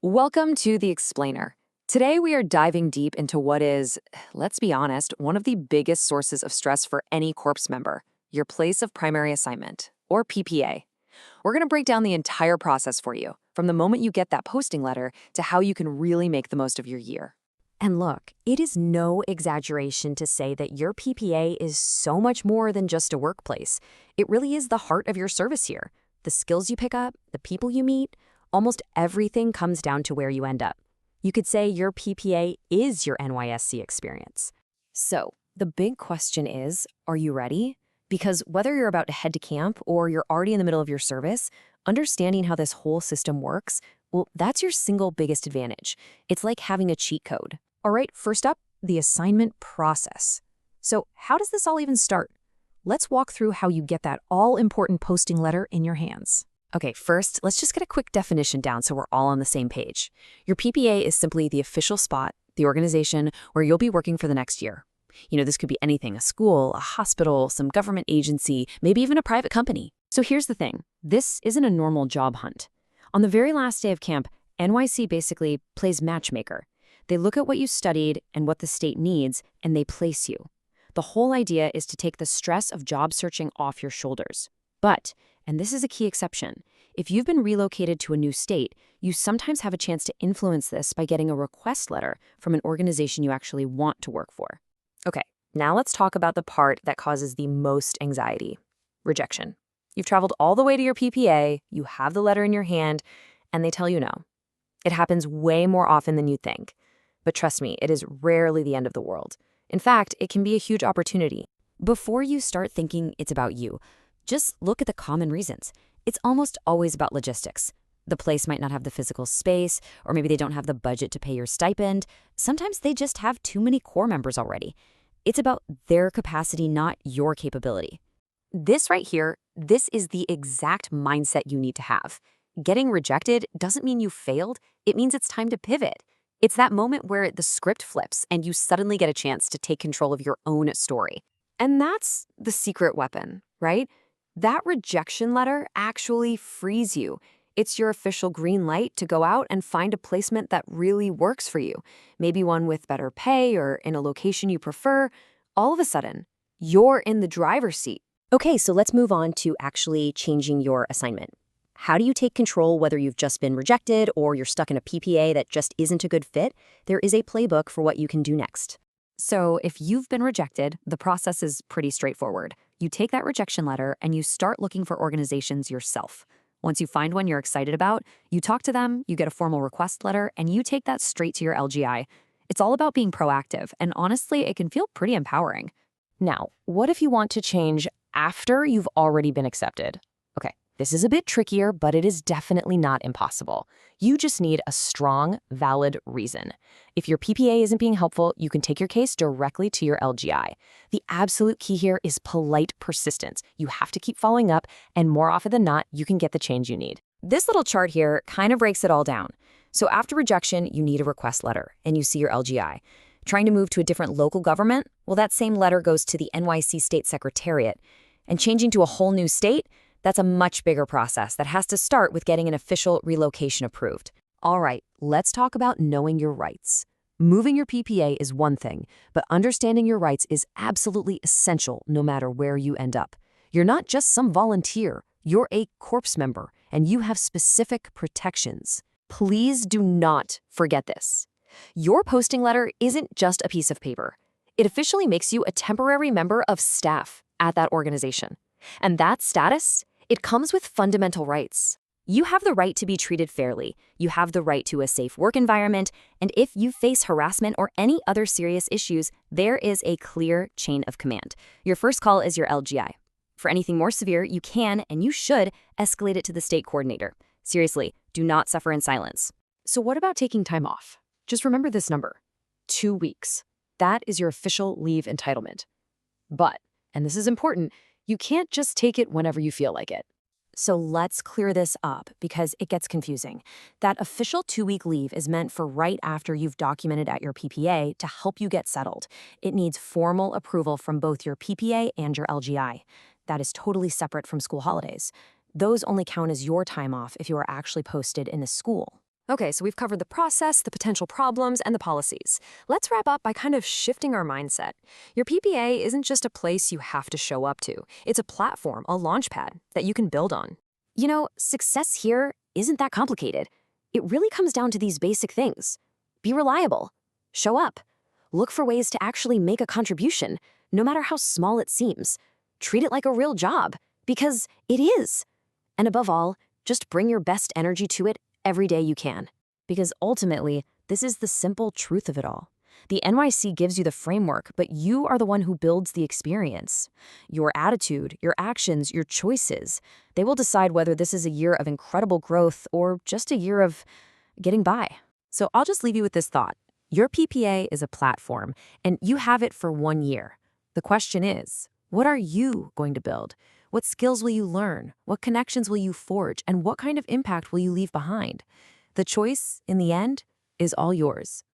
Welcome to The Explainer. Today we are diving deep into what is, let's be honest, one of the biggest sources of stress for any corps member, your place of primary assignment, or PPA. We're going to break down the entire process for you, from the moment you get that posting letter to how you can really make the most of your year. And look, it is no exaggeration to say that your PPA is so much more than just a workplace. It really is the heart of your service here. The skills you pick up, the people you meet, almost everything comes down to where you end up. You could say your PPA is your NYSC experience. So, the big question is, are you ready? Because whether you're about to head to camp or you're already in the middle of your service, understanding how this whole system works, well, that's your single biggest advantage. It's like having a cheat code. All right, first up, the assignment process. So how does this all even start? Let's walk through how you get that all-important posting letter in your hands. Okay, first, let's just get a quick definition down so we're all on the same page. Your PPA is simply the official spot, the organization where you'll be working for the next year. This could be anything, a school, a hospital, some government agency, maybe even a private company. So here's the thing. This isn't a normal job hunt. On the very last day of camp, NYC basically plays matchmaker. They look at what you studied and what the state needs, and they place you. The whole idea is to take the stress of job searching off your shoulders. But, and this is a key exception, if you've been relocated to a new state, you sometimes have a chance to influence this by getting a request letter from an organization you actually want to work for. Okay, now let's talk about the part that causes the most anxiety: rejection. You've traveled all the way to your PPA, you have the letter in your hand, and they tell you no. It happens way more often than you think. But trust me, it is rarely the end of the world. In fact, it can be a huge opportunity. Before you start thinking it's about you, just look at the common reasons. It's almost always about logistics. The place might not have the physical space, or maybe they don't have the budget to pay your stipend. Sometimes they just have too many core members already. It's about their capacity, not your capability. This right here, this is the exact mindset you need to have. Getting rejected doesn't mean you failed. It means it's time to pivot. It's that moment where the script flips and you suddenly get a chance to take control of your own story. And that's the secret weapon, right? That rejection letter actually frees you. It's your official green light to go out and find a placement that really works for you. Maybe one with better pay or in a location you prefer. All of a sudden, you're in the driver's seat. Okay, so let's move on to actually changing your assignment. How do you take control whether you've just been rejected or you're stuck in a PPA that just isn't a good fit? There is a playbook for what you can do next. So if you've been rejected, the process is pretty straightforward. You take that rejection letter and you start looking for organizations yourself. Once you find one you're excited about, you talk to them, you get a formal request letter, and you take that straight to your LGI. It's all about being proactive, and honestly, it can feel pretty empowering. Now, what if you want to change after you've already been accepted? Okay, this is a bit trickier, but it is definitely not impossible. You just need a strong, valid reason. If your PPA isn't being helpful, you can take your case directly to your LGI. The absolute key here is polite persistence. You have to keep following up, and more often than not, you can get the change you need. This little chart here kind of breaks it all down. So after rejection, you need a request letter, and you see your LGI. Trying to move to a different local government? Well, that same letter goes to the NYC State Secretariat. And changing to a whole new state? That's a much bigger process that has to start with getting an official relocation approved. All right, let's talk about knowing your rights. Moving your PPA is one thing, but understanding your rights is absolutely essential no matter where you end up. You're not just some volunteer, you're a corps member, and you have specific protections. Please do not forget this. Your posting letter isn't just a piece of paper. It officially makes you a temporary member of staff at that organization. And that status, it comes with fundamental rights. You have the right to be treated fairly. You have the right to a safe work environment. And if you face harassment or any other serious issues, there is a clear chain of command. Your first call is your LGI. For anything more severe, you can and you should escalate it to the state coordinator. Seriously, do not suffer in silence. So what about taking time off? Just remember this number: 2 weeks. That is your official leave entitlement. But, and this is important, you can't just take it whenever you feel like it. So let's clear this up because it gets confusing. That official 2-week leave is meant for right after you've documented at your PPA to help you get settled. It needs formal approval from both your PPA and your LGI. That is totally separate from school holidays. Those only count as your time off if you are actually posted in a school. Okay, so we've covered the process, the potential problems, and the policies. Let's wrap up by kind of shifting our mindset. Your PPA isn't just a place you have to show up to. It's a platform, a launchpad that you can build on. Success here isn't that complicated. It really comes down to these basic things. Be reliable. Show up. Look for ways to actually make a contribution, no matter how small it seems. Treat it like a real job, because it is. And above all, just bring your best energy to it every day you can. Because ultimately, this is the simple truth of it all. The NYC gives you the framework, but you are the one who builds the experience. Your attitude, your actions, your choices, they will decide whether this is a year of incredible growth or just a year of getting by. So I'll just leave you with this thought. Your PPA is a platform, and you have it for 1 year. The question is, what are you going to build? What skills will you learn? What connections will you forge? And what kind of impact will you leave behind? The choice, in the end, is all yours.